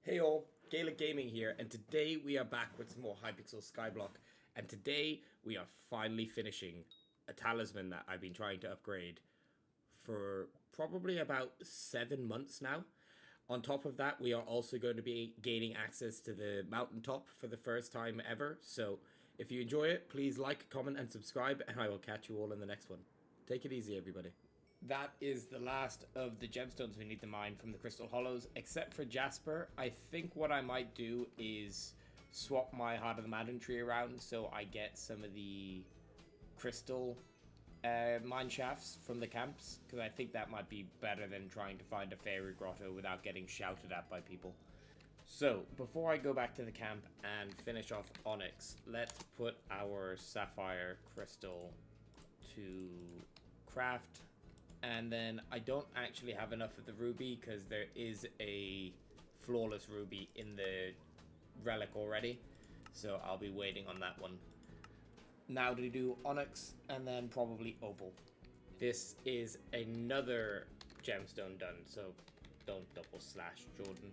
Hey all, Gaelic Gaming here, and today we are back with some more Hypixel Skyblock, and today we are finally finishing a talisman that I've been trying to upgrade for probably about 7 months now. On top of that, we are also going to be gaining access to the mountaintop for the first time ever, so if you enjoy it, please like, comment, and subscribe, and I will catch you all in the next one. Take it easy, everybody. That is the last of the gemstones we need to mine from the crystal hollows, except for Jasper. I think what I might do is swap my Heart of the Madden tree around so I get some of the crystal mine shafts from the camps, because I think that might be better than trying to find a fairy grotto without getting shouted at by people. So, before I go back to the camp and finish off Onyx, let's put our sapphire crystal to craft. And then I don't actually have enough of the ruby because there is a flawless ruby in the relic already. So I'll be waiting on that one. Now to do onyx and then probably opal. This is another gemstone done, so don't double slash Jordan.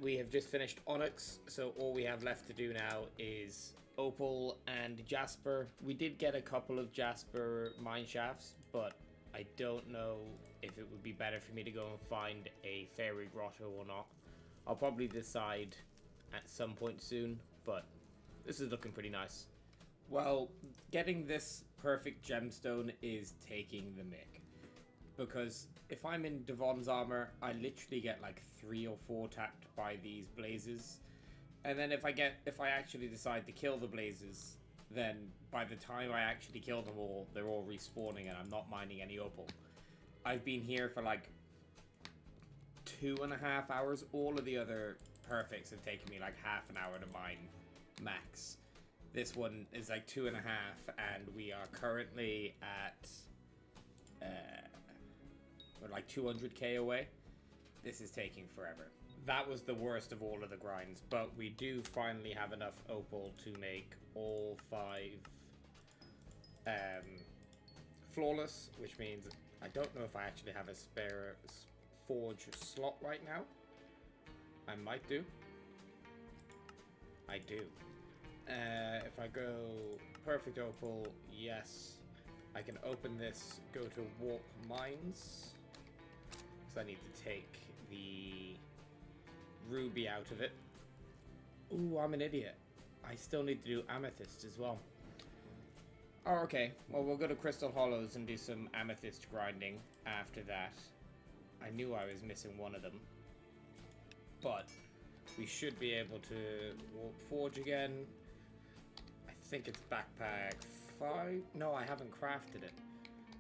We have just finished onyx, so all we have left to do now is opal and jasper. We did get a couple of jasper mine shafts, but I don't know if it would be better for me to go and find a fairy grotto or not. I'll probably decide at some point soon, but this is looking pretty nice. Well, getting this perfect gemstone is taking the mick. Because if I'm in Devon's armor, I literally get like 3 or 4 tapped by these blazes. And then if I actually decide to kill the blazes, then by the time I actually kill them all, they're all respawning and I'm not mining any opal. I've been here for like 2.5 hours. All of the other perfects have taken me like half an hour to mine max. This one is like 2.5, and we are currently at we're like 200k away. This is taking forever. That was the worst of all of the grinds, but we do finally have enough opal to make all 5 flawless, which means I don't know if I actually have a spare forge slot right now. I might do. I do. If I go perfect opal, yes. I can open this, go to warp mines, because I need to take the ruby out of it. Ooh, I'm an idiot. I still need to do amethyst as well. Oh, okay. Well, we'll go to Crystal Hollows and do some amethyst grinding after that. I knew I was missing one of them. But we should be able to warp forge again. I think it's backpack 5. No, I haven't crafted it.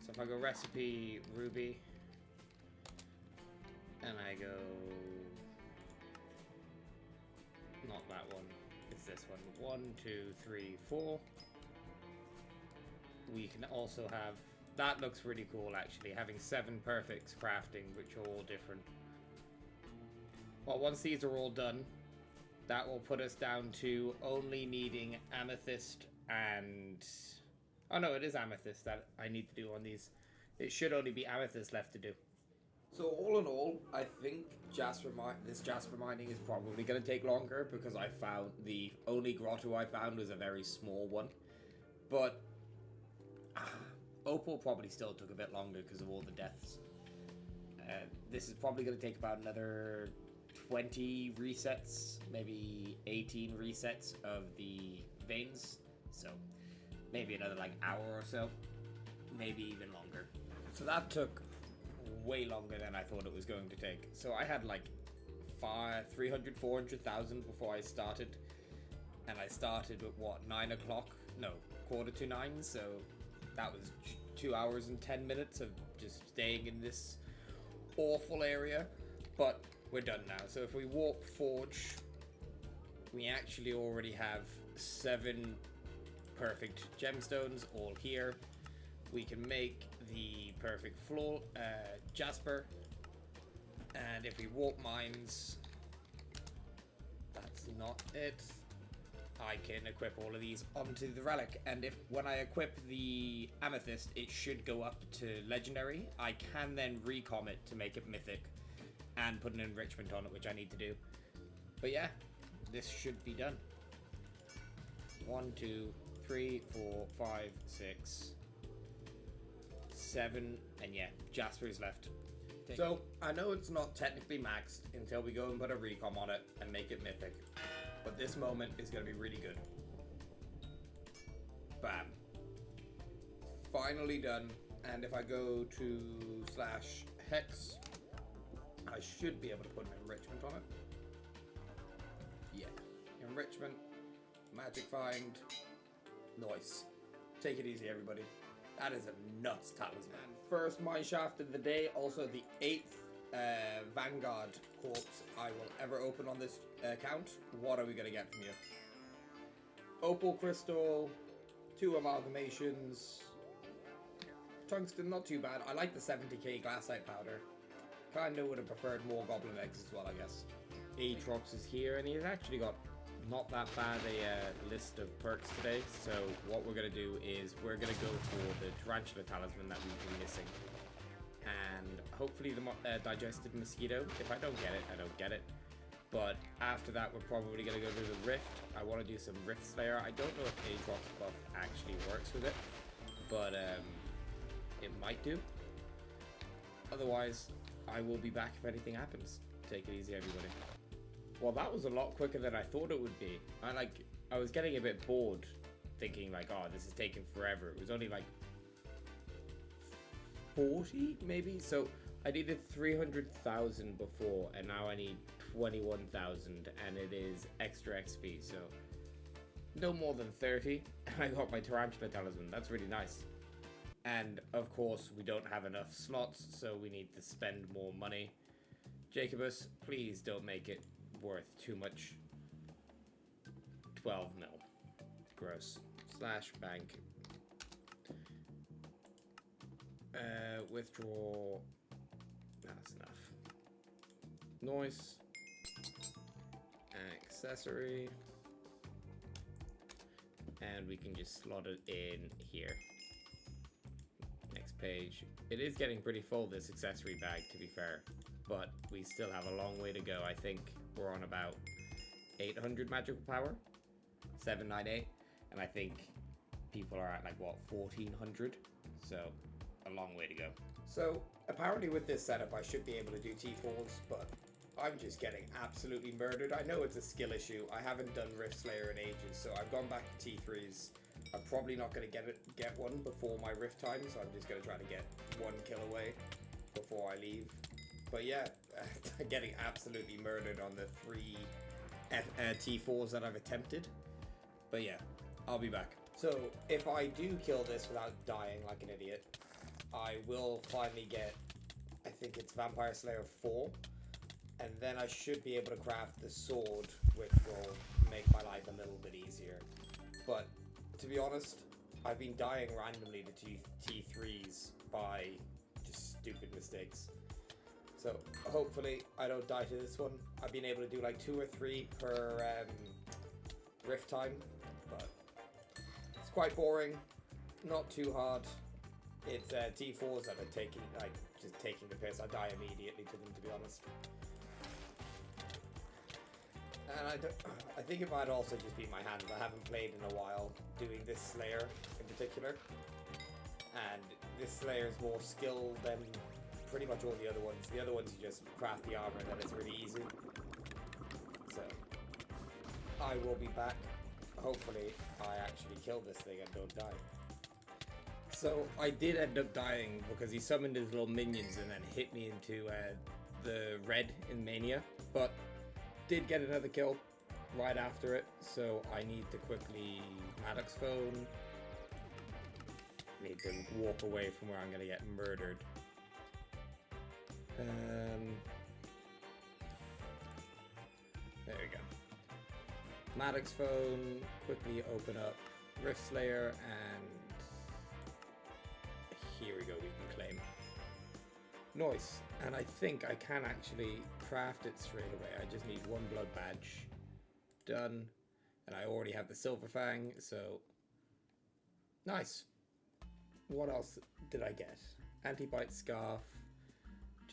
So if I go recipe ruby and I go, not that one, it's this one. 1, 2, 3, 4. We can also have, that looks really cool actually, having 7 perfects crafting, which are all different. Well, once these are all done, that will put us down to only needing amethyst and, oh no, it is amethyst that I need to do on these. It should only be amethyst left to do. So all in all, I think this jasper mining is probably going to take longer because I found the only grotto I found was a very small one. But opal probably still took a bit longer because of all the deaths. This is probably going to take about another 20 resets, maybe 18 resets of the veins. So maybe another like hour or so, maybe even longer. So that took way longer than I thought it was going to take. So I had like 300, 400,000 before I started. And I started at what, 9 o'clock? No, 8:45. So that was 2 hours and 10 minutes of just staying in this awful area. But we're done now. So if we warp forge, we actually already have 7 perfect gemstones all here. We can make the perfect jasper, and if we warp mines, that's not it. I can equip all of these onto the relic, and when I equip the amethyst, it should go up to legendary. I can then recom it to make it mythic, and put an enrichment on it, which I need to do. But yeah, this should be done. 1, 2, 3, 4, 5, 6, 7, and yeah, Jasper is left. So I know it's not technically maxed until we go and put a recom on it and make it mythic, but this moment is going to be really good. Bam. Finally done. And if I go to /hex, I should be able to put an enrichment on it. Yeah. Enrichment. Magic find. Nice. Take it easy, everybody. That is a nuts talisman. First mineshaft of the day. Also the 8th Vanguard corpse I will ever open on this account. What are we going to get from you? Opal crystal. 2 amalgamations. Tungsten, not too bad. I like the 70k glassite powder. Kinda would have preferred more goblin eggs as well, I guess. Aatrox is here, and he's actually got not that bad a list of perks today. So what we're gonna do is we're gonna go for the tarantula talisman that we've been missing, and hopefully the digested mosquito. If I don't get it, I don't get it. But after that, we're probably gonna go to the rift. I want to do some rift slayer. I don't know if Aatrox buff actually works with it, but it might do. Otherwise, I will be back if anything happens. Take it easy, everybody. Well, that was a lot quicker than I thought it would be. I was getting a bit bored, thinking like, oh, this is taking forever. It was only like 40, maybe? So I needed 300,000 before, and now I need 21,000, and it is extra XP, so no more than 30, and I got my tarantula talisman. That's really nice. And of course, we don't have enough slots, so we need to spend more money. Jacobus, please don't make it worth too much. 12 mil. Gross. /bank. Withdraw. That's enough. Noise. Accessory. And we can just slot it in here. Next page. It is getting pretty full, this accessory bag, to be fair. But we still have a long way to go. I think we're on about 800 magical power. 798. And I think people are at like, what, 1400? So, a long way to go. So, apparently with this setup, I should be able to do T4s, but I'm just getting absolutely murdered. I know it's a skill issue. I haven't done Rift Slayer in ages, so I've gone back to T3s. I'm probably not going to get one before my Rift time, so I'm just going to try to get 1 kill away before I leave. But yeah, getting absolutely murdered on the 3 T4s that I've attempted. But yeah, I'll be back. So if I do kill this without dying like an idiot, I will finally get, I think it's Vampire Slayer 4. And then I should be able to craft the sword, which will make my life a little bit easier. But to be honest, I've been dying randomly to T3s by just stupid mistakes. So hopefully I don't die to this one. I've been able to do like 2 or 3 per rift time, but it's quite boring, not too hard. It's T4s that are just taking the piss. I die immediately to them, to be honest. And I think it might also just be my hands. I haven't played in a while doing this Slayer in particular. And this Slayer is more skill than pretty much all the other ones. The other ones you just craft the armor and then it's really easy. So I will be back. Hopefully I actually kill this thing and don't die. So I did end up dying because he summoned his little minions and then hit me into the red in Mania. But did get another kill right after it, so I need to quickly Maddox phone. Need to walk away from where I'm gonna get murdered. There we go. Maddox phone, quickly open up Rift Slayer, and here we go, we can claim. Nice, and I think I can actually craft it straight away. I just need 1 blood badge. Done. And I already have the Silver Fang, so nice. What else did I get? Anti-bite scarf.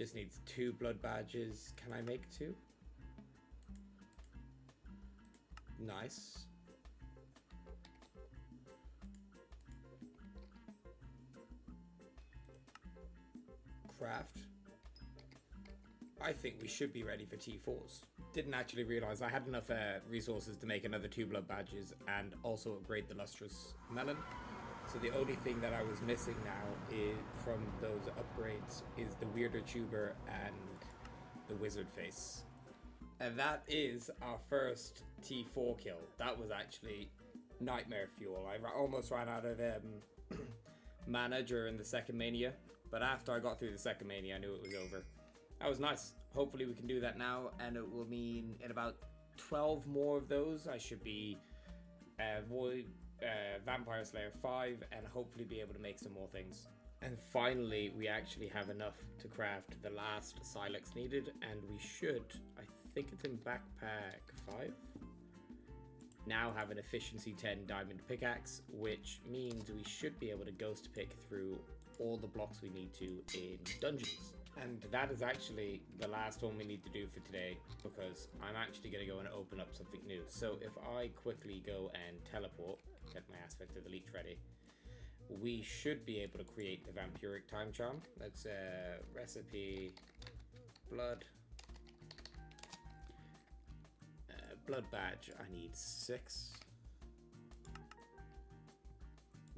Just needs 2 blood badges. Can I make 2? Nice. Craft. I think we should be ready for T4s. Didn't actually realize I had enough resources to make another 2 blood badges and also upgrade the lustrous melon. So the only thing that I was missing now is from those upgrades is the weirder tuber and the wizard face. And that is our first T4 kill. That was actually nightmare fuel. I almost ran out of mana during the second mania, but after I got through the second mania I knew it was over. That was nice. Hopefully we can do that now, and it will mean in about 12 more of those I should be Vampire Slayer 5 and hopefully be able to make some more things. And finally we actually have enough to craft the last Silex needed, and we should, I think it's in backpack 5, now have an efficiency 10 diamond pickaxe, which means we should be able to ghost pick through all the blocks we need to in dungeons. And that is actually the last one we need to do for today, because I'm actually going to go and open up something new. So if I quickly go and teleport, get my aspect of the leech ready, we should be able to create the vampiric time charm. That's recipe blood. Blood badge, I need 6.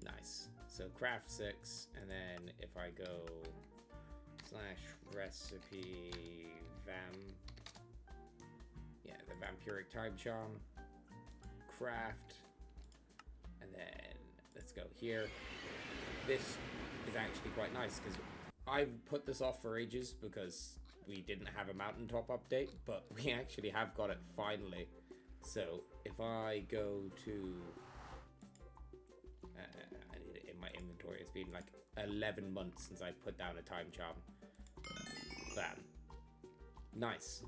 Nice. So craft 6, and then if I go / recipe yeah, the vampiric time charm, craft, and then let's go here. This is actually quite nice because I've put this off for ages because we didn't have a mountaintop update, but we actually have got it finally. So if I go to I need it in my inventory. It's been like 11 months since I put down a time charm. Bam. Nice.